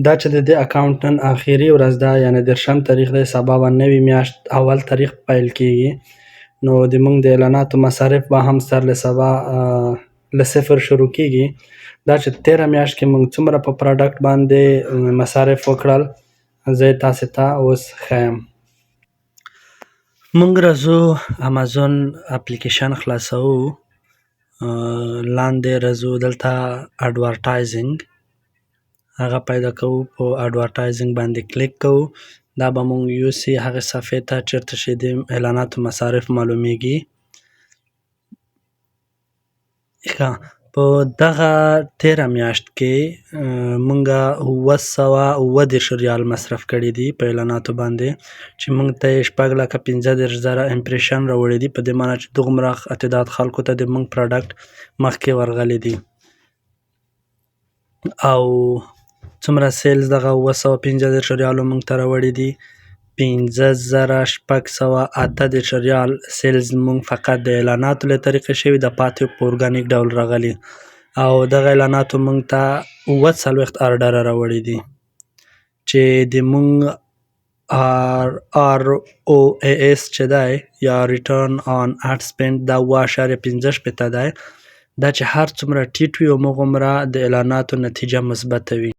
دا چې د دې اکاونټ نن اخري ورځ ده، یعنې 30 تاریخ دی، سبا به نوې میاشت اول تاریخ پیل کېږي. نو د موږ د اعلاناتو مصارف به هم سر له سبا له صفر شروع کېږي. دا چې تېره میاشت کې موږ څومره په پروډکټ باندې مصارف وکړل، زه یې تاسې ته اوس ښیم. موږ راځو امازون اپلیکیشن خلاصوو، لاندې راځو دلته اډورټایزینګ، هغه پیدا کوو، په اډورټایزینګ باندې کلیک کوو. دا به موږ یوسي هغې صفحې ته چېرته چې د اعلاناتو مصارف معلومیږي. ښه، په دغه تېره میاشت کې موږ 930 ریال مصرف کړي دي په اعلاناتو باندې، چې موږ ته یې 6,35,000 امپریشن راوړي دي، په دې معنی چې دومره تعداد خلکو ته د موږ پروډکټ مخکې ورغلی دي. او څومره سیلز دغه 935 ریالو موږ ته راوړي دي، 15,638 ریال سیلز موږ فقط د اعلاناتو له طریقې شوي، د پاتې په ارګانیک ډول راغلي. او دغه اعلاناتو موږ ته 40 آرډره راوړي دي، چې د موږ ROAS چې دی یا ریټرن آن اډ سپینډ دا 7.15 دی. دا چې هر څومره ټیټ وي همغومره د اعلاناتو نتیجه مثبته وي.